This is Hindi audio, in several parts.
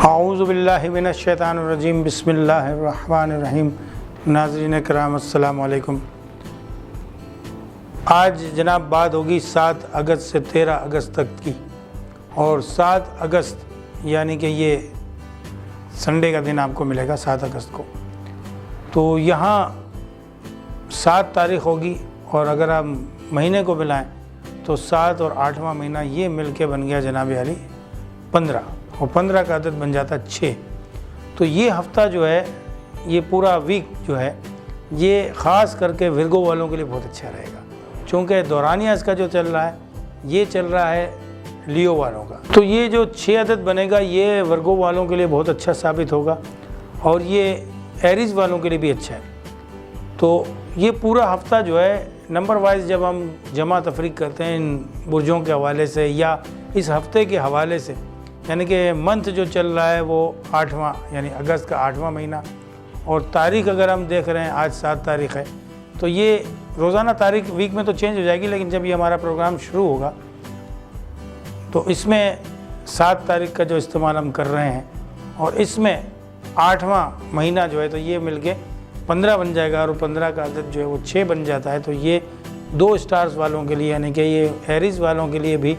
औज़ुबिल्लाहि मिनश्शैतानिर्रजीम बिस्मिल्लाहिर्रहमानिर्रहीम। नाज़रीन किराम अस्सलाम वालेकुम। आज जनाब बात होगी 7 अगस्त से 13 अगस्त तक की, और 7 अगस्त यानी कि ये संडे का दिन आपको मिलेगा 7 अगस्त को। तो यहाँ 7 तारीख़ होगी, और अगर आप महीने को मिलाएं तो 7 और 8वां महीना ये मिल के बन गया जनाब यानी 15, और 15 का अदद बन जाता 6। तो ये हफ़्ता जो है, ये पूरा वीक जो है, ये ख़ास करके विर्गो वालों के लिए बहुत अच्छा रहेगा, क्योंकि दौरानिया इसका जो चल रहा है ये चल रहा है लियो वालों का। तो ये जो 6 अदद बनेगा ये वर्गो वालों के लिए बहुत अच्छा साबित होगा, और ये एरीज़ वालों के लिए भी अच्छा है। तो ये पूरा हफ़्ता जो है नंबर वाइज जब हम जमा तफरीक करते हैं इन बुर्जों के हवाले से या इस हफ़्ते के हवाले से, यानी कि मंथ जो चल रहा है वो 8वां यानी अगस्त का 8वां महीना, और तारीख़ अगर हम देख रहे हैं आज 7 तारीख़ है, तो ये रोज़ाना तारीख़ वीक में तो चेंज हो जाएगी, लेकिन जब ये हमारा प्रोग्राम शुरू होगा तो इसमें 7 तारीख़ का जो इस्तेमाल हम कर रहे हैं, और इसमें 8वां महीना जो है तो ये मिल के 15 बन जाएगा, और 15 का अदद जो है वो 6 बन जाता है। तो ये 2 स्टार्स वालों के लिए यानी कि ये एरीज़ वालों के लिए भी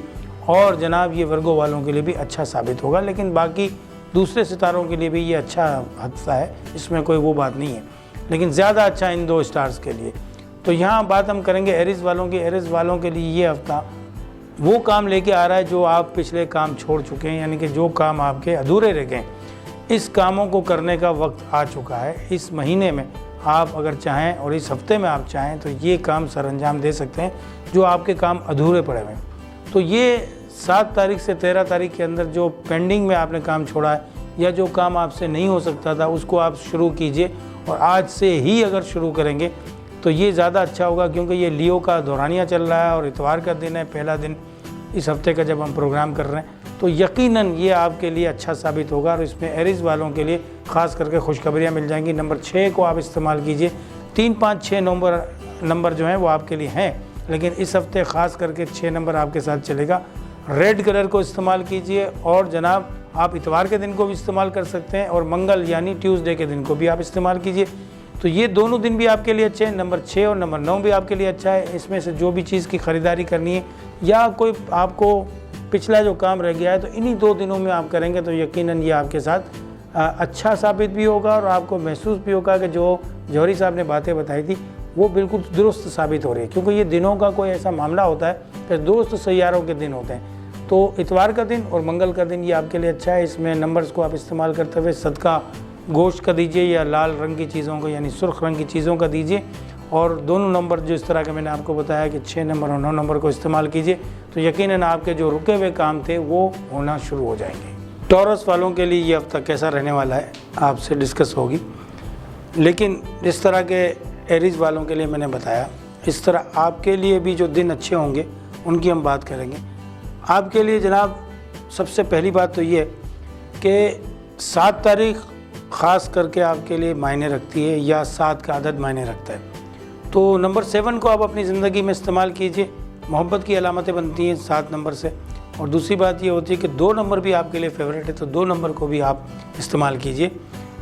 और जनाब ये वर्गो वालों के लिए भी अच्छा साबित होगा, लेकिन बाकी दूसरे सितारों के लिए भी ये अच्छा हफ्ता है, इसमें कोई वो बात नहीं है, लेकिन ज़्यादा अच्छा इन 2 स्टार्स के लिए। तो यहाँ बात हम करेंगे एरीज़ वालों की। एरीज़ वालों के लिए ये हफ्ता वो काम लेके आ रहा है जो आप पिछले काम छोड़ चुके हैं, यानी कि जो काम आपके अधूरे रह गए, इस कामों को करने का वक्त आ चुका है। इस महीने में आप अगर चाहें और इस हफ्ते में आप चाहें तो ये काम सर अंजाम दे सकते हैं जो आपके काम अधूरे पड़े हुए हैं। तो ये 7 तारीख़ से 13 तारीख़ के अंदर जो पेंडिंग में आपने काम छोड़ा है या जो काम आपसे नहीं हो सकता था उसको आप शुरू कीजिए, और आज से ही अगर शुरू करेंगे तो ये ज़्यादा अच्छा होगा, क्योंकि ये लियो का दौरानिया चल रहा है और इतवार का दिन है, पहला दिन इस हफ्ते का जब हम प्रोग्राम कर रहे हैं। तो यकीनन ये आपके लिए अच्छा साबित होगा, और इसमें एरीज़ वालों के लिए ख़ास करके खुशखबरियाँ मिल जाएंगी। नंबर 6 को आप इस्तेमाल कीजिए। 3, 5, 6 नंबर जो हैं वो आपके लिए हैं, लेकिन इस हफ्ते ख़ास करके 6 नंबर आपके साथ चलेगा। रेड कलर को इस्तेमाल कीजिए, और जनाब आप इतवार के दिन को भी इस्तेमाल कर सकते हैं, और मंगल यानी ट्यूसडे के दिन को भी आप इस्तेमाल कीजिए। तो ये दोनों दिन भी आपके लिए अच्छे हैं। नंबर 6 और नंबर 9 भी आपके लिए अच्छा है। इसमें से जो भी चीज़ की ख़रीदारी करनी है या कोई आपको पिछला जो काम रह गया है तो इन्हीं 2 दिनों में आप करेंगे तो यकीनन ये आपके साथ अच्छा साबित भी होगा, और आपको महसूस भी होगा कि जो जौहरी साहब ने बातें बताई थी वो बिल्कुल दुरुस्त साबित हो रही है, क्योंकि ये दिनों का कोई ऐसा मामला होता है कि दुरुस्त सैयारों के दिन होते हैं। तो इतवार का दिन और मंगल का दिन ये आपके लिए अच्छा है। इसमें नंबर्स को आप इस्तेमाल करते हुए सदका गोश्त का दीजिए या लाल रंग की चीज़ों को यानी सुर्ख रंग की चीज़ों का दीजिए, और दोनों नंबर जो इस तरह के मैंने आपको बताया कि 6 नंबर और 9 नंबर को इस्तेमाल कीजिए, तो यकीनन आपके जो रुके हुए काम थे वो होना शुरू हो जाएंगे। टॉरस वालों के लिए ये हफ्ता कैसा रहने वाला है आपसे डिस्कस होगी, लेकिन जिस तरह के एरीज़ वालों के लिए मैंने बताया, इस तरह आपके लिए भी जो दिन अच्छे होंगे उनकी हम बात करेंगे। आपके लिए जनाब सबसे पहली बात तो ये कि 7 तारीख़ ख़ास करके आपके लिए मायने रखती है, या 7 का अदद मायने रखता है। तो नंबर 7 को आप अपनी ज़िंदगी में इस्तेमाल कीजिए। मोहब्बत की अलामतें बनती हैं 7 नंबर से, और दूसरी बात ये होती है कि 2 नंबर भी आपके लिए फेवरेट है, तो 2 नंबर को भी आप इस्तेमाल कीजिए।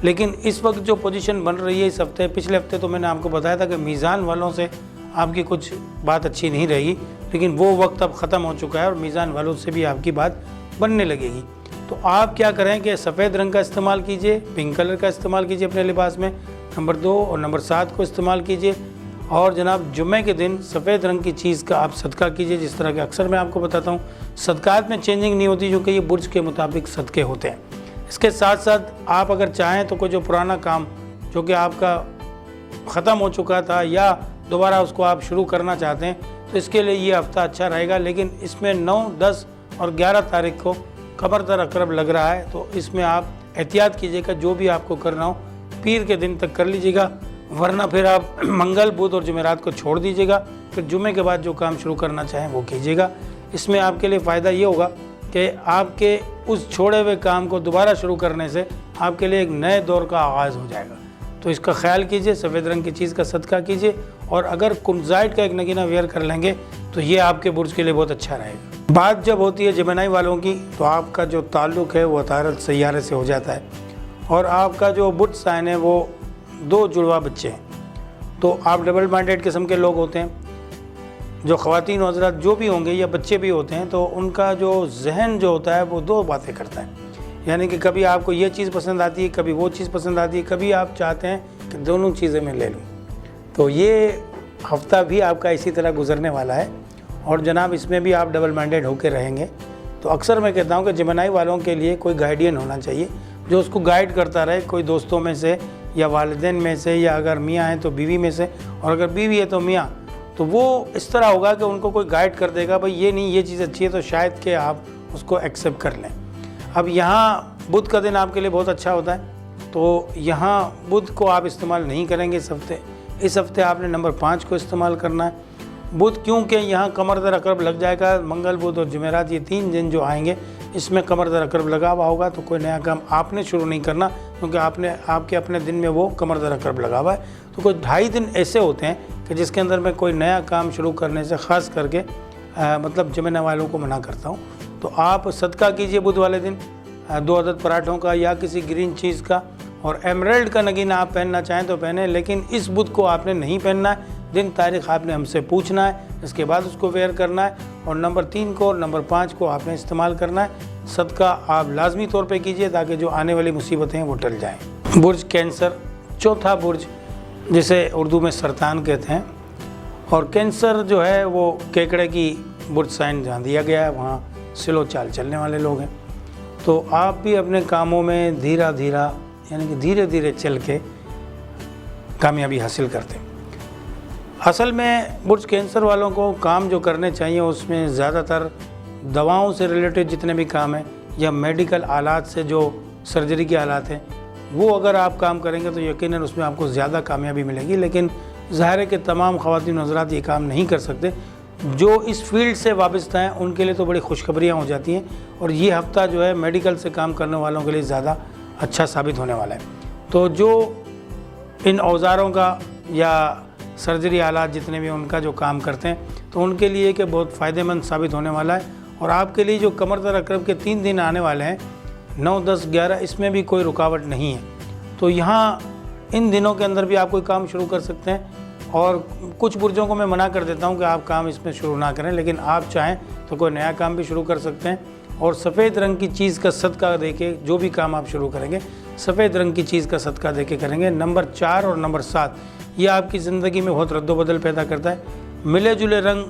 लेकिन इस वक्त जो पोजीशन बन रही है इस हफ्ते, पिछले हफ्ते तो मैंने आपको बताया था कि मीज़ान वालों से आपकी कुछ बात अच्छी नहीं रहेगी, लेकिन वो वक्त अब ख़त्म हो चुका है और मीज़ान वालों से भी आपकी बात बनने लगेगी। तो आप क्या करें कि सफ़ेद रंग का इस्तेमाल कीजिए, पिंक कलर का इस्तेमाल कीजिए अपने लिबास में। नंबर 2 और नंबर 7 को इस्तेमाल कीजिए, और जनाब जुम्मे के दिन सफ़ेद रंग की चीज़ का आप सदका कीजिए। जिस तरह के अक्सर मैं आपको बताता हूँ, सदक़ात में चेंजिंग नहीं होती, क्योंकि ये बुर्ज के मुताबिक सदक़े होते हैं। इसके साथ साथ आप अगर चाहें तो कोई जो पुराना काम जो कि आपका ख़त्म हो चुका था या दोबारा उसको आप शुरू करना चाहते हैं, तो इसके लिए ये हफ़्ता अच्छा रहेगा। लेकिन इसमें 9, 10 और 11 तारीख़ को कमर दर अकरब लग रहा है, तो इसमें आप एहतियात कीजिएगा। जो भी आपको करना हो पीर के दिन तक कर लीजिएगा, वरना फिर आप मंगल, बुध और जुमेरात को छोड़ दीजिएगा, फिर जुमे के बाद जो काम शुरू करना चाहें वो कीजिएगा। इसमें आपके लिए फ़ायदा ये होगा कि आपके उस छोड़े हुए काम को दोबारा शुरू करने से आपके लिए एक नए दौर का आगाज़ हो जाएगा। तो इसका ख्याल कीजिए, सफ़ेद रंग की चीज़ का सदका कीजिए। और अगर कुंजाइट का एक नगीना वेयर कर लेंगे तो ये आपके बुर्ज के लिए बहुत अच्छा रहेगा। बात जब होती है जेमिनी वालों की, तो आपका जो ताल्लुक़ है वो अतारत सैयारे से हो जाता है और आपका जो बुर्ज साइन है वो 2 जुड़वा बच्चे हैं। तो आप डबल माइंडेड किस्म के लोग होते हैं। जो ख़वातीन हज़रात जो भी होंगे या बच्चे भी होते हैं, तो उनका जो जहन जो होता है वो 2 बातें करता है। यानी कि कभी आपको ये चीज़ पसंद आती है, कभी वो चीज़ पसंद आती है, कभी आप चाहते हैं कि दोनों चीज़ें मैं ले लूँ। तो ये हफ़्ता भी आपका इसी तरह गुजरने वाला है और जनाब इसमें भी आप डबल माइंडेड होकर रहेंगे। तो अक्सर मैं कहता हूँ कि जेमिनी वालों के लिए कोई गाइडियन होना चाहिए जो उसको गाइड करता रहे, कोई दोस्तों में से या वालिदैन में से, या अगर मियाँ हैं तो बीवी में से, और अगर बीवी है तो मियाँ। तो वो इस तरह होगा कि उनको कोई गाइड कर देगा, भाई ये नहीं, ये चीज़ अच्छी है, तो शायद कि आप उसको एक्सेप्ट कर लें। अब यहाँ बुध का दिन आपके लिए बहुत अच्छा होता है, तो यहाँ बुध को आप इस्तेमाल नहीं करेंगे इस हफ्ते आपने नंबर 5 को इस्तेमाल करना है। बुध क्योंकि यहाँ कमर दर अकरब लग जाएगा, मंगल बुध और जुमेरात ये 3 दिन जो आएंगे इसमें कमर दर अकरब लगा हुआ होगा, तो कोई नया काम आपने शुरू नहीं करना, क्योंकि आपके अपने दिन में वो कमर दर अकरब लगा हुआ है। तो कोई 2.5 दिन ऐसे होते हैं कि जिसके अंदर मैं कोई नया काम शुरू करने से ख़ास करके मतलब जेमिनी वालों को मना करता हूँ। तो आप सदका कीजिए बुध वाले दिन 2 अदद पराठों का या किसी ग्रीन चीज़ का, और एमराल्ड का नगीना आप पहनना चाहें तो पहने, लेकिन इस बुध को आपने नहीं पहनना है। दिन तारीख आपने हमसे पूछना है, इसके बाद उसको वेयर करना है, और नंबर 3 को और नंबर 5 को आपने इस्तेमाल करना है। सदका आप लाजमी तौर पे कीजिए ताकि जो आने वाली मुसीबतें हैं वो टल जाएं। बुर्ज कैंसर, चौथा बुर्ज जिसे उर्दू में सरतान कहते हैं, और कैंसर जो है वो केकड़े की बुर्ज साइन जहाँ दिया गया है वहाँ स्लो चाल चलने वाले लोग हैं। तो आप भी अपने कामों में धीरा धीरा यानी कि धीरे धीरे चल के कामयाबी हासिल करते हैं। असल में बुर्ज कैंसर वालों को काम जो करने चाहिए उसमें ज़्यादातर दवाओं से रिलेटेड जितने भी काम हैं या मेडिकल आलात से जो सर्जरी के आलात हैं, वो अगर आप काम करेंगे तो यकीनन उसमें आपको ज़्यादा कामयाबी मिलेगी। लेकिन ज़ाहिर है कि तमाम ख़वातीन हज़रात ये काम नहीं कर सकते। जो इस फील्ड से वाबस्ता हैं उनके लिए तो बड़ी खुशखबरियाँ हो जाती हैं, और ये हफ़्ता जो है मेडिकल से काम करने वालों के लिए ज़्यादा अच्छा साबित होने वाला है। तो जो इन औज़ारों का या सर्जरी आलात जितने भी उनका जो काम करते हैं तो उनके लिए कि बहुत फ़ायदेमंद साबित होने वाला है। और आपके लिए जो कमर दर अकरब के 3 दिन आने वाले हैं 9, 10, 11, इसमें भी कोई रुकावट नहीं है। तो यहाँ इन दिनों के अंदर भी आप कोई काम शुरू कर सकते हैं, और कुछ बुर्जों को मैं मना कर देता हूँ कि आप काम इसमें शुरू ना करें, लेकिन आप चाहें तो कोई नया काम भी शुरू कर सकते हैं। और सफ़ेद रंग की चीज़ का सदका देके जो भी काम आप शुरू करेंगे सफ़ेद रंग की चीज़ का सदका देके करेंगे। नंबर 4 और नंबर 7 ये आपकी ज़िंदगी में बहुत रद्दोबदल पैदा करता है। मिले जुले रंग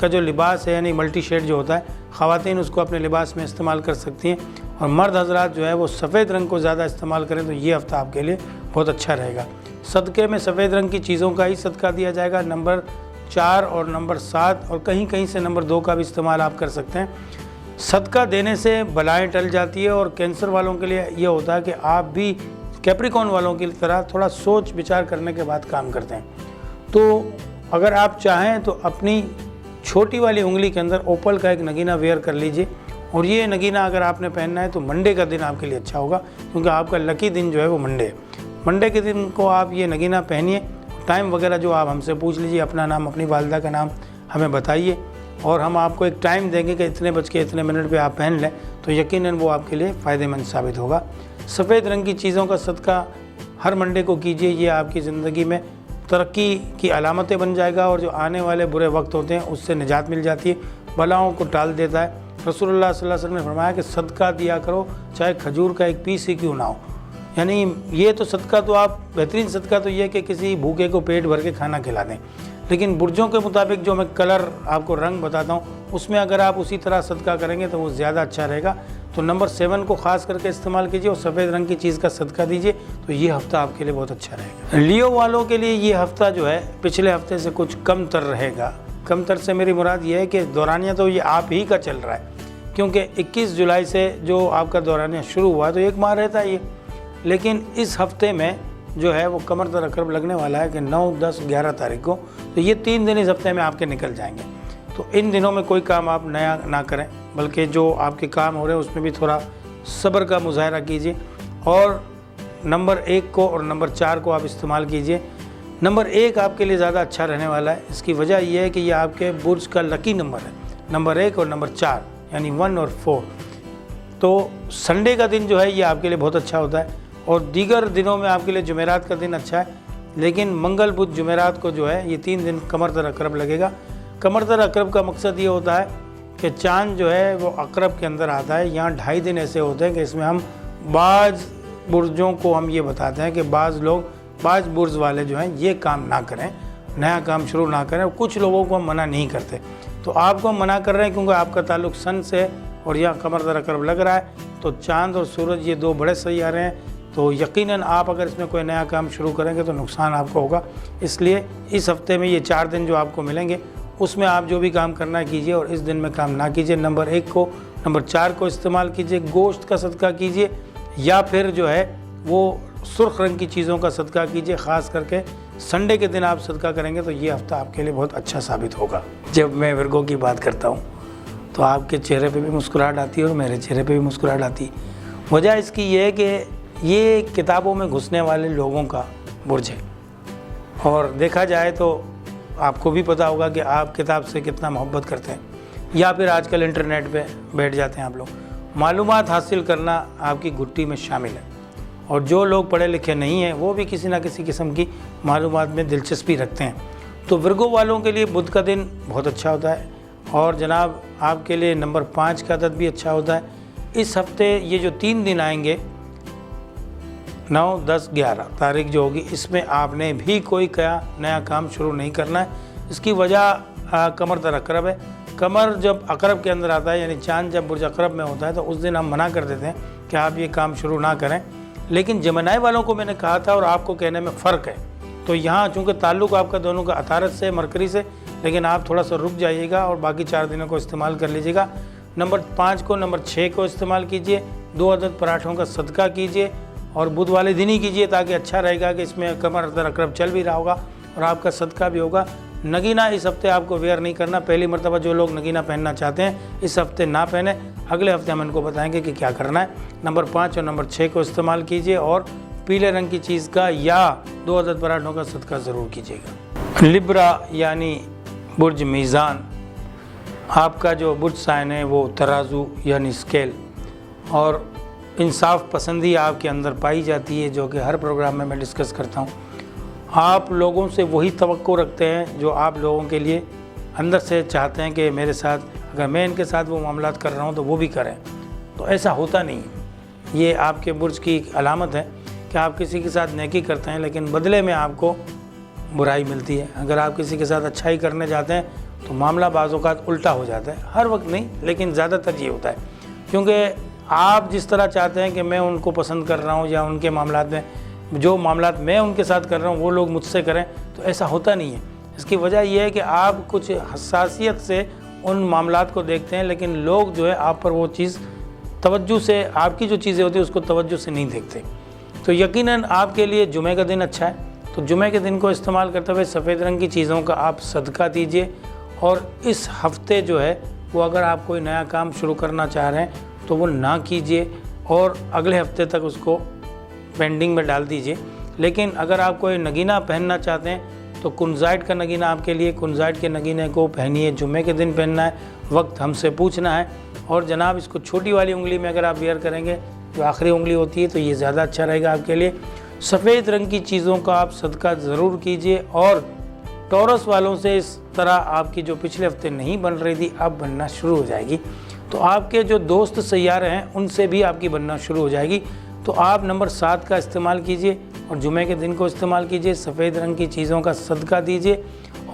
का जो लिबास है यानी मल्टी शेड जो होता है, ख़वातीन उसको अपने लिबास में इस्तेमाल कर सकती हैं, और मर्द हज़रात जो है वो सफ़ेद रंग को ज़्यादा इस्तेमाल करें तो ये हफ़्ता आपके लिए बहुत अच्छा रहेगा। सदक़े में सफ़ेद रंग की चीज़ों का ही सदका दिया जाएगा। नंबर 4 और नंबर 7 और कहीं कहीं से नंबर 2 का भी इस्तेमाल आप कर सकते हैं। सदका देने से बलाएं टल जाती है, और कैंसर वालों के लिए ये होता है कि आप भी कैप्रिकॉर्न वालों की तरह थोड़ा सोच विचार करने के बाद काम करते हैं। तो अगर आप चाहें तो अपनी छोटी वाली उंगली के अंदर ओपल का एक नगीना वेयर कर लीजिए, और ये नगीना अगर आपने पहनना है तो मंडे का दिन आपके लिए अच्छा होगा, क्योंकि आपका लकी दिन जो है वो मंडे है। मंडे के दिन को आप ये नगीना पहनिए। टाइम वगैरह जो आप हमसे पूछ लीजिए, अपना नाम अपनी वालिदा का नाम हमें बताइए, और हम आपको एक टाइम देंगे कि इतने बज के इतने मिनट पे आप पहन लें, तो यकीनन वो आपके लिए फ़ायदेमंद साबित होगा। सफ़ेद रंग की चीज़ों का सदका हर मंडे को कीजिए, ये आपकी ज़िंदगी में तरक्की की अलामतें बन जाएगा, और जो आने वाले बुरे वक्त होते हैं उससे निजात मिल जाती है, बलाओं को टाल देता है। रसूलुल्लाह सल्लल्लाहु अलैहि वसल्लम ने फरमाया कि सदका दिया करो, चाहे खजूर का एक पीस ही क्यों ना हो। यानी ये तो सदका तो आप बेहतरीन सदका तो ये कि किसी भूखे को पेट भर के खाना खिला दें, लेकिन बुर्जों के मुताबिक जो मैं कलर आपको रंग बताता हूँ उसमें अगर आप उसी तरह सदका करेंगे तो वो ज़्यादा अच्छा रहेगा। तो नंबर 7 को ख़ास करके इस्तेमाल कीजिए और सफ़ेद रंग की चीज़ का सदका दीजिए, तो ये हफ़्ता आपके लिए बहुत अच्छा रहेगा। लियो वालों के लिए ये हफ़्ता जो है पिछले हफ्ते से कुछ कम तर रहेगा। कम तर से मेरी मुराद ये है कि दौरानिया तो ये आप ही का चल रहा है, क्योंकि 21 जुलाई से जो आपका दौरानिया शुरू हुआ तो 1 माह रहता है ये, लेकिन इस हफ्ते में जो है वो कमर दर अकरब लगने वाला है कि 9, 10, 11 तारीख को। तो ये 3 दिन इस हफ्ते में आपके निकल जाएंगे। तो इन दिनों में कोई काम आप नया ना करें, बल्कि जो आपके काम हो रहे हैं उसमें भी थोड़ा सब्र का मुजाहरा कीजिए। और नंबर 1 को और नंबर 4 को आप इस्तेमाल कीजिए। नंबर 1 आपके लिए ज़्यादा अच्छा रहने वाला है। इसकी वजह यह है कि ये आपके बुर्ज का लकी नंबर है, नंबर 1 और नंबर 4 यानी 1 और 4। तो संडे का दिन जो है ये आपके लिए बहुत अच्छा होता है और दीगर दिनों में आपके लिए जुमेरात का दिन अच्छा है, लेकिन मंगल बुध जुमेरात को जो है ये 3 दिन कमर दर अकरब लगेगा। कमर दर अकरब का मकसद ये होता है कि चाँद जो है वो अकरब के अंदर आता है। यहाँ 2.5 दिन ऐसे होते हैं कि इसमें हम बाज़ बुर्जों को हम ये बताते हैं कि बाज़ बुर्ज वाले जो हैं ये काम ना करें, नया काम शुरू ना करें। कुछ लोगों को हम मना नहीं करते, तो आपको हम मना कर रहे हैं क्योंकि आपका ताल्लुक़ सन से और यहाँ कमर दर अकरब लग रहा है। तो चाँद और सूरज ये 2 बड़े सैयारे हैं, तो यकीनन आप अगर इसमें कोई नया काम शुरू करेंगे तो नुकसान आपको होगा। इसलिए इस हफ्ते में ये 4 दिन जो आपको मिलेंगे उसमें आप जो भी काम करना कीजिए और इस दिन में काम ना कीजिए। नंबर 1 को, नंबर 4 को इस्तेमाल कीजिए, गोश्त का सदका कीजिए या फिर जो है वो सुर्ख रंग की चीज़ों का सदका कीजिए। ख़ास करके संडे के दिन आप सदका करेंगे तो ये हफ्ता आपके लिए बहुत अच्छा साबित होगा। जब मैं वर्गों की बात करता हूँ तो आपके चेहरे पे भी मुस्कुराहट आती है और मेरे चेहरे पे भी मुस्कुराहट आती है। वजह इसकी ये है कि ये किताबों में घुसने वाले लोगों का बुर्ज है और देखा जाए तो आपको भी पता होगा कि आप किताब से कितना मोहब्बत करते हैं या फिर आजकल इंटरनेट पे बैठ जाते हैं आप लोग। मालूमात हासिल करना आपकी घुट्टी में शामिल है और जो लोग पढ़े लिखे नहीं हैं वो भी किसी ना किसी किस्म की मालूमात में दिलचस्पी रखते हैं। तो वर्गों वालों के लिए बुध का दिन बहुत अच्छा होता है और जनाब आपके लिए नंबर 5 का अदद भी अच्छा होता है। इस हफ्ते ये जो 3 दिन आएंगे 9, 10, 11 तारीख जो होगी, इसमें आपने भी कोई नया काम शुरू नहीं करना है। इसकी वजह कमर दर अकरब है। कमर जब अकरब के अंदर आता है यानी चाँद जब बुर्ज अकरब में होता है तो उस दिन हम मना कर देते हैं कि आप ये काम शुरू ना करें। लेकिन जमनाई वालों को मैंने कहा था और आपको कहने में फ़र्क है। तो यहाँ चूँकि ताल्लुक़ आपका दोनों का अतारत से, मरकरी से, लेकिन आप थोड़ा सा रुक जाइएगा और बाकी 4 दिनों को इस्तेमाल कर लीजिएगा। नंबर 5 को, नंबर 6 को इस्तेमाल कीजिए। 2 अदद पराठों का सदका कीजिए और बुध वाले दिन ही कीजिए ताकि अच्छा रहेगा कि इसमें कमर दर अकरब चल भी रहा होगा और आपका सदका भी होगा। नगीना इस हफ्ते आपको वेयर नहीं करना। पहली मरतबा जो लोग नगीना पहनना चाहते हैं इस हफ्ते ना पहने, अगले हफ्ते हम इनको बताएंगे कि क्या करना है। नंबर 5 और नंबर 6 को इस्तेमाल कीजिए और पीले रंग की चीज़ का या 2 अदद पराठों का सदका ज़रूर कीजिएगा। लिब्रा यानी बुर्ज मीज़ान, आपका जो बुर्ज साइन है वो तराजू यानी स्केल और इंसाफ पसंदी आपके अंदर पाई जाती है, जो कि हर प्रोग्राम में मैं डिस्कस करता हूँ। आप लोगों से वही तवक्को रखते हैं जो आप लोगों के लिए अंदर से चाहते हैं कि मेरे साथ, अगर मैं इनके साथ वो मामलात कर रहा हूँ तो वो भी करें। तो ऐसा होता नहीं है। ये आपके बुर्ज की अलामत है कि आप किसी के साथ नेकी करते हैं लेकिन बदले में आपको बुराई मिलती है। अगर आप किसी के साथ अच्छाई करने जाते हैं तो मामला बाज़ औक़ात उल्टा हो जाता है। हर वक्त नहीं, लेकिन ज़्यादातर ये होता है क्योंकि आप जिस तरह चाहते हैं कि मैं उनको पसंद कर रहा हूँ या उनके मामलात में जो मामलात मैं उनके साथ कर रहा हूँ वो लोग मुझसे करें, तो ऐसा होता नहीं है। इसकी वजह यह है कि आप कुछ हसासियत से उन मामलात को देखते हैं, लेकिन लोग जो है आप पर वो चीज़ तवज्जो से, आपकी जो चीज़ें होती हैं उसको तवज्जो से नहीं देखते। तो यकीनन आपके लिए जुमे का दिन अच्छा है। तो जुमे के दिन को इस्तेमाल करते हुए सफ़ेद रंग की चीज़ों का आप सदका दीजिए और इस हफ्ते जो है वो अगर आप कोई नया काम शुरू करना चाह रहे हैं तो वो ना कीजिए और अगले हफ्ते तक उसको पेंडिंग में डाल दीजिए। लेकिन अगर आप कोई नगीना पहनना चाहते हैं तो कुंजाइट का नगीना आपके लिए, कुंजाइट के नगीने को पहनिए। जुमे के दिन पहनना है, वक्त हमसे पूछना है और जनाब इसको छोटी वाली उंगली में अगर आप वेयर करेंगे, जो आखिरी उंगली होती है, तो ये ज़्यादा अच्छा रहेगा आपके लिए। सफ़ेद रंग की चीज़ों का आप सदका ज़रूर कीजिए और टॉरस वालों से इस तरह आपकी जो पिछले हफ्ते नहीं बन रही थी अब बनना शुरू हो जाएगी। तो आपके जो दोस्त सैयारे हैं उनसे भी आपकी बनना शुरू हो जाएगी। तो आप नंबर 7 का इस्तेमाल कीजिए और जुमे के दिन को इस्तेमाल कीजिए। सफ़ेद रंग की चीज़ों का सदका दीजिए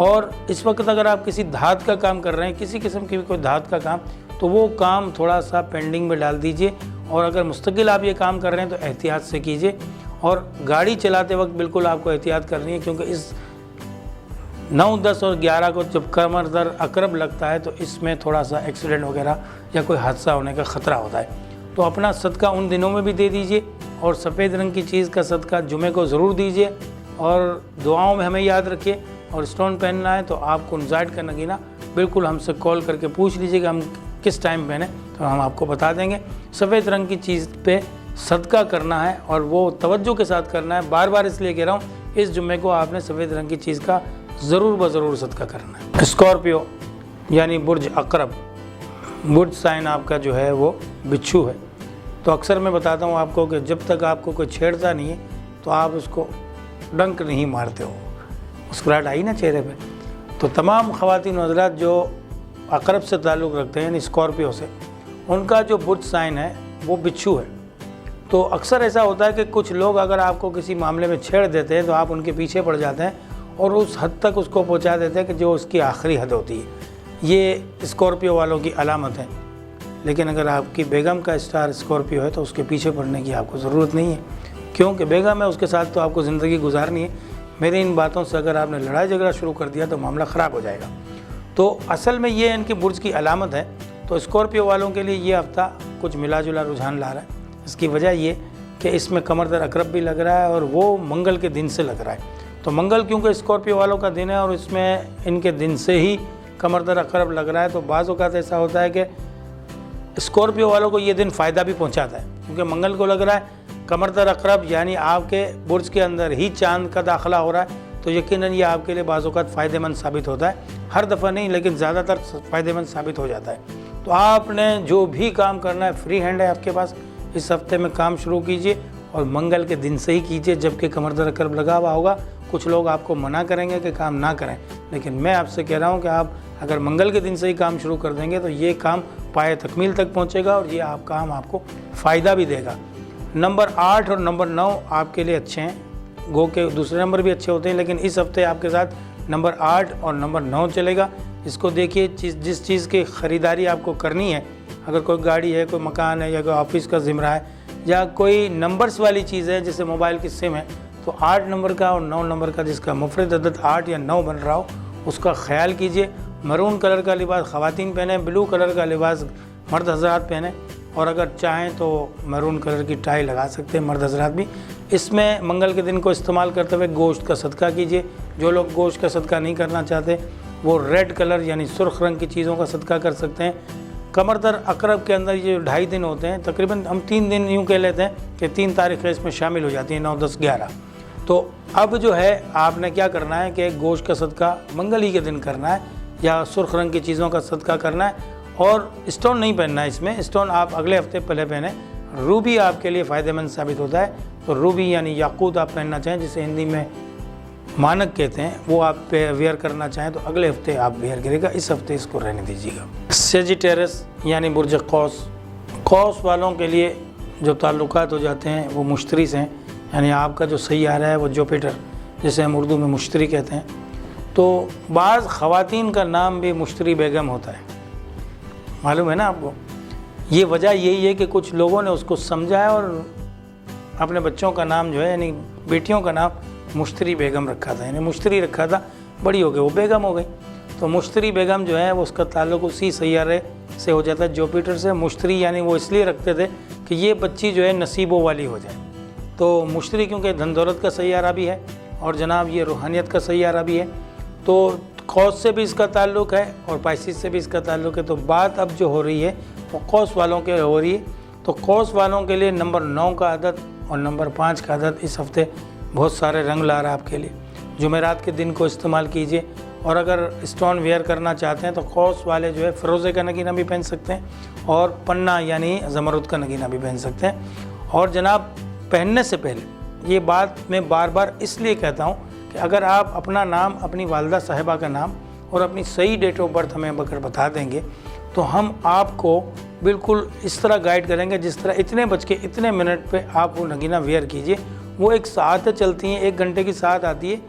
और इस वक्त अगर आप किसी धात का काम कर रहे हैं, किसी किस्म की भी कोई धात का काम, तो वो काम थोड़ा सा पेंडिंग में डाल दीजिए। और अगर मुस्तकिल आप ये काम कर रहे हैं तो एहतियात से कीजिए और गाड़ी चलाते वक्त बिल्कुल आपको एहतियात करनी है, क्योंकि इस 9, 10 और 11 को जब कमर दर अकरब लगता है तो इसमें थोड़ा सा एक्सीडेंट वगैरह या कोई हादसा होने का ख़तरा होता है। तो अपना सदका उन दिनों में भी दे दीजिए और सफ़ेद रंग की चीज़ का सदका जुमे को ज़रूर दीजिए और दुआओं में हमें याद रखिए। और स्टोन पहनना है तो आप कुंजाइट का नगीना बिल्कुल हमसे कॉल करके पूछ लीजिए कि हम किस टाइम पहने, तो हम आपको बता देंगे। सफ़ेद रंग की चीज़ पे सदका करना है और वो तवज्जो के साथ करना है। बार बार इसलिए कह रहा हूँ, इस जुम्मे को आपने सफ़ेद रंग की चीज़ का ज़रूर ब-ज़रूर सदका करना है। स्कॉर्पियो यानी बुर्ज अकरब, बुर्ज साइन आपका जो है वो बिच्छू है। तो अक्सर मैं बताता हूँ आपको कि जब तक आपको कोई छेड़ता नहीं है तो आप उसको डंक नहीं मारते हो। मुस्कुराहट आई ना चेहरे पे। तो तमाम ख़वातीन हज़रात जो अकरब से ताल्लुक़ रखते हैं यानी स्कॉर्पियो से, उनका जो बुर्ज साइन है वो बिच्छू है। तो अक्सर ऐसा होता है कि कुछ लोग अगर आपको किसी मामले में छेड़ देते हैं तो आप उनके पीछे पड़ जाते हैं और उस हद तक उसको पहुंचा देते हैं कि जो उसकी आखिरी हद होती है। ये स्कॉर्पियो वालों की अलामत है। लेकिन अगर आपकी बेगम का स्टार स्कॉर्पियो है तो उसके पीछे पड़ने की आपको ज़रूरत नहीं है, क्योंकि बेगम है, उसके साथ तो आपको ज़िंदगी गुजारनी है। मेरी इन बातों से अगर आपने लड़ाई झगड़ा शुरू कर दिया तो मामला ख़राब हो जाएगा। तो असल में ये इनके बुर्ज की अलामत है। तो स्कॉर्पियो वालों के लिए ये हफ़्ता कुछ मिला जुला रुझान ला रहा है। इसकी वजह ये कि इसमें कमर दर अकरब भी लग रहा है और वो मंगल के दिन से लग रहा है। तो मंगल क्योंकि स्कॉर्पियो वालों का दिन है और इसमें इनके दिन से ही कमर दर अकरब लग रहा है, तो बाज़ औक़ात ऐसा होता है कि स्कॉर्पियो वालों को ये दिन फ़ायदा भी पहुंचाता है, क्योंकि मंगल को लग रहा है कमर दर अकरब यानी आपके बुर्ज के अंदर ही चांद का दाखिला हो रहा है। तो यकीनन ये आपके लिए बाज़ औक़ात फ़ायदेमंद साबित होता है। हर दफ़ा नहीं, लेकिन ज़्यादातर फ़ायदेमंद साबित हो जाता है। तो आपने जो भी काम करना है, फ्री हैंड है आपके पास, इस हफ्ते में काम शुरू कीजिए और मंगल के दिन से ही कीजिए जबकि कमर दर अकरब लगा हुआ होगा। कुछ लोग आपको मना करेंगे कि काम ना करें, लेकिन मैं आपसे कह रहा हूं कि आप अगर मंगल के दिन से ही काम शुरू कर देंगे तो ये काम पाए तकमील तक पहुंचेगा और ये काम आपको फ़ायदा भी देगा। नंबर 8 और नंबर 9 आपके लिए अच्छे हैं। गो के दूसरे नंबर भी अच्छे होते हैं, लेकिन इस हफ्ते आपके साथ नंबर 8 और नंबर 9 चलेगा। इसको देखिए, जिस चीज़ की ख़रीदारी आपको करनी है, अगर कोई गाड़ी है, कोई मकान है या कोई ऑफिस का ज़िम्रा है या कोई नंबर्स वाली चीज़ है जैसे मोबाइल की सिम है, तो 8 नंबर का और 9 नंबर का जिसका मुफरद अदद 8 या 9 बन रहा हो उसका ख्याल कीजिए। मरून कलर का लिबास ख़वातीन पहने, ब्लू कलर का लिबास मर्द हज़रात पहने, और अगर चाहें तो मरून कलर की टाई लगा सकते हैं मर्द हज़रात भी। इसमें मंगल के दिन को इस्तेमाल करते हुए गोश्त का सदका कीजिए। जो लोग गोश्त का सदका नहीं करना चाहते वो रेड कलर यानी सुर्ख रंग की चीज़ों का सदका कर सकते हैं। कमर दर अकरब के अंदर ये 2.5 दिन होते हैं, तकरीबन हम 3 दिन यूँ कह लेते हैं कि 3 तारीखें इसमें शामिल हो जाती हैं, 9, 10, 11। तो अब जो है आपने क्या करना है कि गोश्त का सदका मंगल ही के दिन करना है या सुर्ख रंग की चीज़ों का सदका करना है, और स्टोन नहीं पहनना है। इसमें स्टोन आप अगले हफ्ते पहले पहने। रूबी आपके लिए फ़ायदेमंद साबित होता है, तो रूबी यानी याकूत आप पहनना चाहें, जिसे हिंदी में मानक कहते हैं, वो आप पे वेयर करना चाहें तो अगले हफ्ते आप वेयर करेगा। इस हफ्ते इसको रहने दीजिएगा। सेजिटेरस यानी बुर्ज कौस, कौस वालों के लिए जो ताल्लुकात हो जाते हैं वो मुश्तरी से हैं, यानी आपका जो सैयारा है वो जुपिटर, जिसे हम उर्दू में मुश्तरी कहते हैं। तो बाज़ ख़वातीन का नाम भी मुश्तरी बेगम होता है, मालूम है ना आपको। ये वजह यही है कि कुछ लोगों ने उसको समझा है और अपने बच्चों का नाम जो है यानी बेटियों का नाम मुश्तरी बेगम रखा था, यानी मुश्तरी रखा था, बड़ी हो गई वो बेगम हो गई। तो मुश्तरी बेगम जो है वो उसका ताल्लुक उसी सैयारे से हो जाता है, जुपिटर से। मुश्तरी यानी वो इसलिए रखते थे कि ये बच्ची जो है नसीबों वाली हो जाए। तो मुश्तरी क्योंकि धन दौलत का सैयारा भी है और जनाब ये रूहानियत का सैयारा भी है, तो कौस से भी इसका ताल्लुक़ है और पाइसिस से भी इसका ताल्लुक़ है। तो बात अब जो हो रही है वो कौस वालों के हो रही है। तो कौस वालों के लिए नंबर 9 का अदद और नंबर 5 का अदद इस हफ्ते बहुत सारे रंग ला रहा है आपके लिए। जुमेरात के दिन को इस्तेमाल कीजिए, और अगर स्टोन वेयर करना चाहते हैं तो कौस वाले जो है फ़िरोज़े का नगीना भी पहन सकते हैं और पन्ना यानी ज़मरुद का नगीना भी पहन सकते हैं। और जनाब पहनने से पहले ये बात मैं बार बार इसलिए कहता हूँ कि अगर आप अपना नाम, अपनी वालदा साहिबा का नाम और अपनी सही डेट ऑफ बर्थ हमें अगर बता देंगे तो हम आपको बिल्कुल इस तरह गाइड करेंगे जिस तरह इतने बज के इतने मिनट पे आप वो नगीना वेयर कीजिए। वो एक साथ चलती हैं, 1 घंटे की साथ आती है,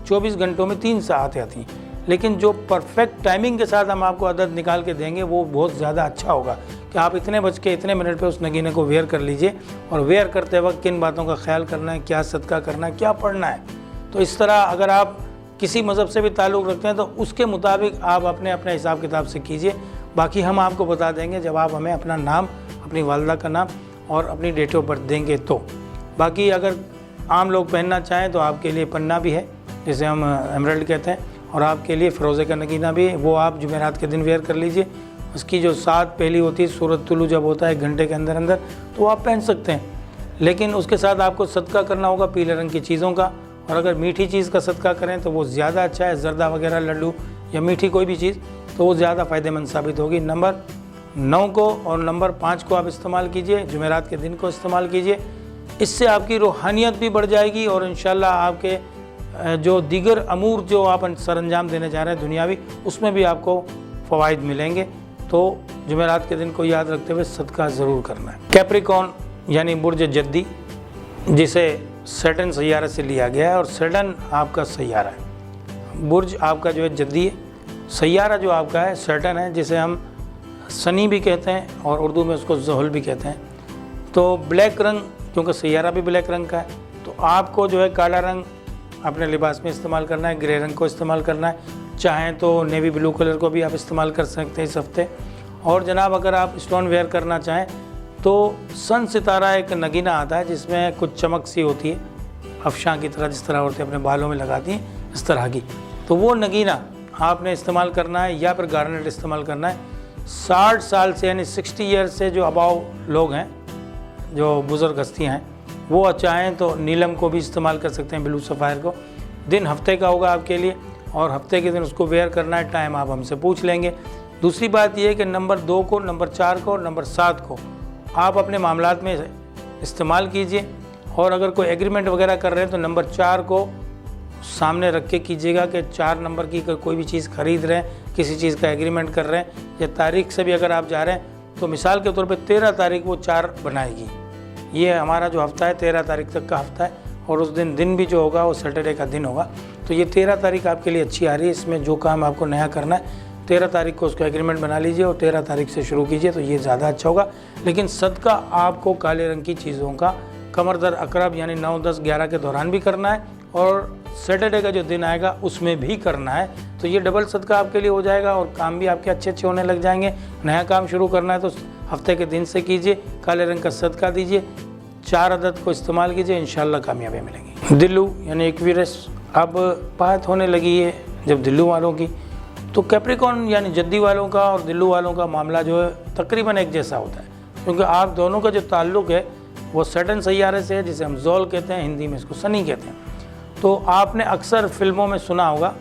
24 घंटों में 3 साथ आती हैं, लेकिन जो परफेक्ट टाइमिंग के साथ हम आपको अदद निकाल के देंगे वो बहुत ज़्यादा अच्छा होगा कि आप इतने बज के इतने मिनट पे उस नगीने को वेयर कर लीजिए। और वेयर करते वक्त किन बातों का ख्याल करना है, क्या सदका करना है, क्या पढ़ना है। तो इस तरह अगर आप किसी मज़हब से भी ताल्लुक़ रखते हैं तो उसके मुताबिक आप अपने अपने हिसाब किताब से कीजिए। बाकी हम आपको बता देंगे जब आप हमें अपना नाम, अपनी वालदा का नाम और अपनी डेट ऑफ बर्थ देंगे तो। बाकी अगर आम लोग पहनना चाहें तो आपके लिए पन्ना भी है, जिसे हम एमरल्ड कहते हैं, और आपके लिए फ़िरोज़े का नगीना भी है, वो आप जुमेरात के दिन वेयर कर लीजिए। उसकी जो 7 पहली होती है सूरज तुलू जब होता है 1 घंटे के अंदर अंदर, तो आप पहन सकते हैं। लेकिन उसके साथ आपको सदका करना होगा पीले रंग की चीज़ों का। और अगर मीठी चीज़ का सदका करें तो वो ज़्यादा अच्छा है, जर्दा वगैरह, लड्डू या मीठी कोई भी चीज़, तो वो ज़्यादा फ़ायदेमंद साबित होगी। नंबर 9 को और नंबर 5 को आप इस्तेमाल कीजिए, जुमेरात के दिन को इस्तेमाल कीजिए। इससे आपकी रूहानियत भी बढ़ जाएगी और इंशाल्लाह आपके जो दीगर अमूर जो आप सरंजाम देने जा रहे हैं दुनियावी, उसमें भी आपको फ़वाइद मिलेंगे। तो जुमेरात के दिन को याद रखते हुए सदका ज़रूर करना है। कैप्रिकॉर्न यानी बुर्ज जद्दी, जिसे सैटर्न सैयारा से लिया गया है और सैटर्न आपका सैयारा है। बुर्ज आपका जो है जद्दी है, सैयारा जो आपका है सैटर्न है, जिसे हम सनी भी कहते हैं और उर्दू में उसको ज़ुहल भी कहते हैं। तो ब्लैक रंग, क्योंकि सैयारा भी ब्लैक रंग का है, तो आपको जो है काला रंग अपने लिबास में इस्तेमाल करना है, ग्रे रंग को इस्तेमाल करना है। चाहें तो नेवी ब्लू कलर को भी आप इस्तेमाल कर सकते हैं इस हफ्ते। और जनाब अगर आप स्टोन वेयर करना चाहें तो सन सितारा एक नगीना आता है जिसमें कुछ चमक सी होती है, अफशां की तरह, जिस तरह औरतें अपने बालों में लगाती हैं इस तरह की, तो वो नगीना आपने इस्तेमाल करना है या फिर गार्नेट इस्तेमाल करना है। 60 साल से यानी 60 ईयर से जो अबाव लोग हैं, जो बुज़ुर्ग हस्तियाँ हैं, वो चाहें तो नीलम को भी इस्तेमाल कर सकते हैं, ब्लू सफ़ायर को। दिन हफ्ते का होगा आपके लिए और हफ्ते के दिन उसको वेयर करना है। टाइम आप हमसे पूछ लेंगे। दूसरी बात यह है कि नंबर 2 को, नंबर 4 को और नंबर 7 को आप अपने मामलात में इस्तेमाल कीजिए। और अगर कोई एग्रीमेंट वगैरह कर रहे हैं तो नंबर 4 को सामने रख के कीजिएगा कि 4 नंबर की कोई भी चीज़ खरीद रहे हैं, किसी चीज़ का एग्रीमेंट कर रहे हैं, या तारीख से भी अगर आप जा रहे हैं तो मिसाल के तौर पे 13 तारीख वो 4 बनाएगी। ये हमारा जो हफ्ता है 13 तारीख तक का हफ्ता है और उस दिन भी जो होगा वो सैटरडे का दिन होगा। तो ये 13 तारीख आपके लिए अच्छी आ रही है। इसमें जो काम आपको नया करना है 13 तारीख को उसका एग्रीमेंट बना लीजिए और 13 तारीख से शुरू कीजिए, तो ये ज़्यादा अच्छा होगा। लेकिन सदका आपको काले रंग की चीज़ों का कमर दर अकरब यानी 9, 10, 11 के दौरान भी करना है और सैटरडे का जो दिन आएगा उसमें भी करना है। तो ये डबल सदका आपके लिए हो जाएगा और काम भी आपके अच्छे होने लग जाएंगे। नया काम शुरू करना है तो हफ्ते के दिन से कीजिए, काले रंग का सदका दीजिए, 4 अदद को इस्तेमाल कीजिए, इंशाल्लाह कामयाबी मिलेगी। दिल्लू यानी एक्वेरियस अब बात होने लगी है जब दिल्लू वालों की, तो कैप्रिकॉर्न यानी जद्दी वालों का और दिल्लू वालों का मामला जो है तकरीबन एक जैसा होता है, क्योंकि आप दोनों का जो ताल्लुक़ है वो सैटर्न सैयारे से है, जिसे हम ज़ोल कहते हैं, हिंदी में इसको सनी कहते हैं। तो आपने अक्सर फिल्मों में सुना होगा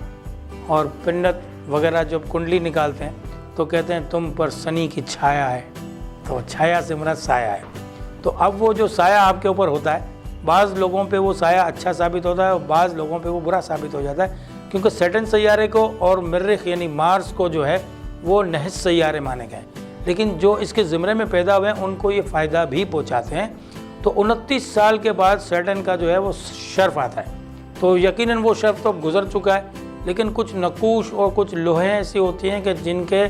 और पंडित वगैरह जब कुंडली निकालते हैं तो कहते हैं तुम पर सनी की छाया है, तो छाया से मुराद साया है। तो अब वो जो साया आपके ऊपर होता है, बाज़ लोगों पे वो साया अच्छा साबित होता है और बाज़ लोगों पे वो बुरा साबित हो जाता है, क्योंकि सैटर्न सैयारे को और मर्रिख यानी मार्स को जो है वो नहस सैयारे माने गए, लेकिन जो इसके ज़िम्रे में पैदा हुए हैं उनको ये फ़ायदा भी पहुँचाते हैं। तो 29 साल के बाद सैटर्न का जो है वो शर्फ आता है, तो यकीनन वो शर्फ तो गुजर चुका है, लेकिन कुछ नकूश और कुछ लोहे ऐसी होती हैं कि जिनके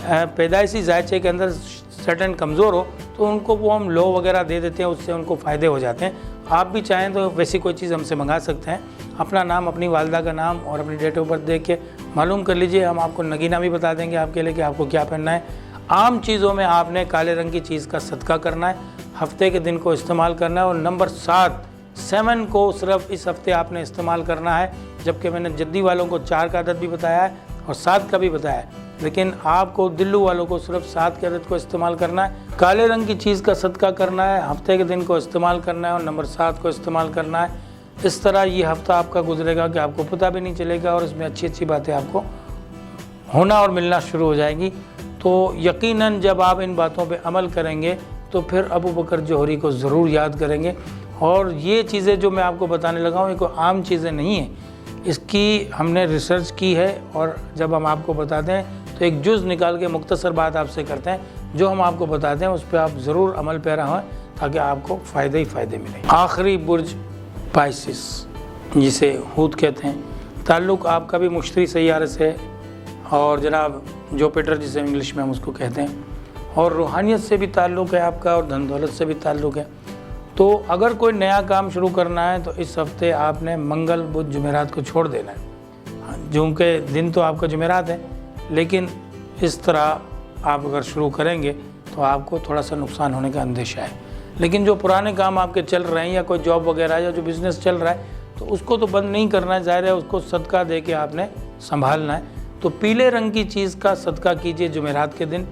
पैदाइशी जायचे के अंदर सैटर्न कमज़ोर हो तो उनको वो हम लो वगैरह दे देते हैं, उससे उनको फ़ायदे हो जाते हैं। आप भी चाहें तो वैसी कोई चीज़ हमसे मंगा सकते हैं। अपना नाम, अपनी वालदा का नाम और अपनी डेट ऑफ बर्थ देख के मालूम कर लीजिए, हम आपको नगीना भी बता देंगे आपके लिए कि आपको क्या पहनना है। आम चीज़ों में आपने काले रंग की चीज़ का सदका करना है, हफ्ते के दिन को इस्तेमाल करना है और नंबर 7 को सिर्फ इस हफ्ते आपने इस्तेमाल करना है, जबकि मैंने जद्दी वालों को 4 का अदद भी बताया है और 7 का भी बताया है, लेकिन आपको दिल्लू वालों को सिर्फ 7 के अदद को इस्तेमाल करना है। काले रंग की चीज़ का सदका करना है, हफ्ते के दिन को इस्तेमाल करना है और नंबर 7 को इस्तेमाल करना है। इस तरह ये हफ्ता आपका गुजरेगा कि आपको पता भी नहीं चलेगा और इसमें अच्छी अच्छी बातें आपको होना और मिलना शुरू हो जाएंगी। तो यकीनन जब आप इन बातों पे अमल करेंगे तो फिर अबू बकर जोहरी को ज़रूर याद करेंगे। और ये चीज़ें जो मैं आपको बताने लगा हूँ ये कोई आम चीज़ें नहीं हैं, इसकी हमने रिसर्च की है और जब हम आपको बताते हैं तो एक जुज़ निकाल के मुख्तसर बात आपसे करते हैं, जो हम आपको बताते हैं उस पर आप ज़रूर अमल पैरा हों ताकि आपको फ़ायदे ही फ़ायदे मिलें। आखिरी बुर्ज पाइसिस, जिसे हूत कहते हैं, ताल्लुक़ आपका भी मुश्तरी सैयारे से है और जनाब जुपिटर जिसे इंग्लिश में हम उसको कहते हैं, और रूहानियत से भी ताल्लुक़ है आपका और धन दौलत से भी ताल्लुक़ है। तो अगर कोई नया काम शुरू करना है तो इस हफ्ते आपने मंगल, बुध, जुमेरात को छोड़ देना है, जो उनके दिन तो आपका जुमेरात है, लेकिन इस तरह आप अगर शुरू करेंगे तो आपको थोड़ा सा नुकसान होने का अंदेशा है। लेकिन जो पुराने काम आपके चल रहे हैं या कोई जॉब वगैरह या जो बिज़नेस चल रहा है तो उसको तो बंद नहीं करना है, ज़ाहिर है उसको सदका दे के आपने संभालना है। तो पीले रंग की चीज़ का सदका कीजिए जुमेरात के दिन,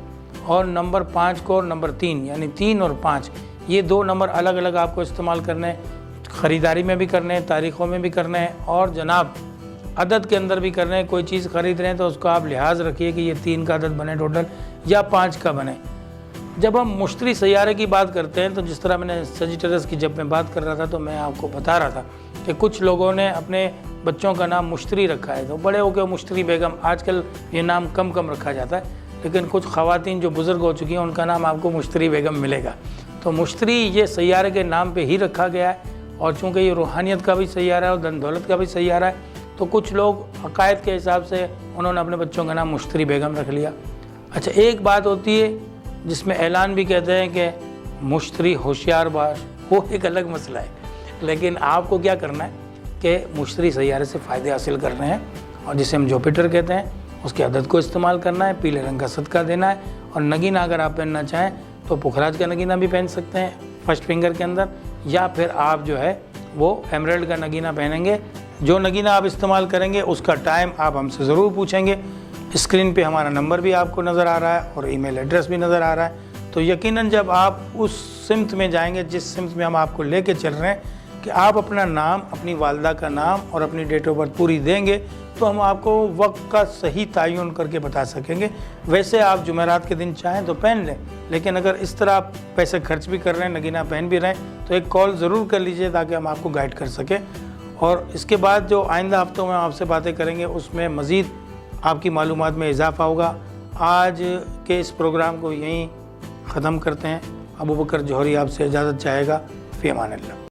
और नंबर 5 को और नंबर 3 यानी 3 और 5 ये 2 नंबर अलग अलग आपको इस्तेमाल करने हैं, ख़रीदारी में भी करने हैं, तारीख़ों में भी करने हैं, और जनाब अदद के अंदर भी करने हैं। कोई चीज़ ख़रीद रहे हैं तो उसको आप लिहाज रखिए कि ये 3 का अदद बने टोटल या 5 का बने। जब हम मुश्तरी सैयारे की बात करते हैं तो जिस तरह मैंने सजिटेरस की जब मैं बात कर रहा था तो मैं आपको बता रहा था कि कुछ लोगों ने अपने बच्चों का नाम मुश्तरी रखा है, तो बड़े होकर मुश्तरी बेगम, आजकल ये नाम कम कम रखा जाता है, लेकिन कुछ ख़वातीन जो बुज़ुर्ग हो चुकी हैं उनका नाम आपको मुश्तरी बेगम मिलेगा। तो मुश्तरी ये सैयारे के नाम पे ही रखा गया है, और चूँकि ये रूहानियत का भी सैयारा है और धन दौलत का भी सैयारा है, तो कुछ लोग अकायद के हिसाब से उन्होंने अपने बच्चों का नाम मुश्तरी बेगम रख लिया। अच्छा, एक बात होती है जिसमें ऐलान भी कहते हैं कि मुश्तरी होशियार बाश, वो एक अलग मसला है, लेकिन आपको क्या करना है कि मुश्तरी सैयारे से फ़ायदे हासिल करने हैं, और जिसे हम जुपिटर कहते हैं उसके अदद को इस्तेमाल करना है, पीले रंग का सदका देना है, और नगीना अगर आप पहनना चाहें तो पुखराज का नगीना भी पहन सकते हैं फर्स्ट फिंगर के अंदर, या फिर आप जो है वो एमराल्ड का नगीना पहनेंगे। जो नगीना आप इस्तेमाल करेंगे उसका टाइम आप हमसे ज़रूर पूछेंगे। स्क्रीन पे हमारा नंबर भी आपको नज़र आ रहा है और ईमेल एड्रेस भी नज़र आ रहा है। तो यकीनन जब आप उस सिमत में जाएंगे जिस सिमत में हम आपको लेके चल रहे हैं कि आप अपना नाम, अपनी वालदा का नाम और अपनी डेट ऑफ बर्थ पूरी देंगे, तो हम आपको वक्त का सही तयन करके बता सकेंगे। वैसे आप जुमेरात के दिन चाहें तो पहन लें, लेकिन अगर इस तरह आप पैसे खर्च भी कर रहे हैं, नगीना पहन भी रहे हैं, तो एक कॉल ज़रूर कर लीजिए ताकि हम आपको गाइड कर सकें। और इसके बाद जो आइंदा हफ्तों में आपसे बातें करेंगे उसमें मज़ीद आपकी मालूमात में इजाफ़ा होगा। आज के इस प्रोग्राम को यहीं ख़त्म करते हैं। अबू बकर जौहरी आपसे इजाज़त चाहेगा। फ़ी अमानिल्लाह।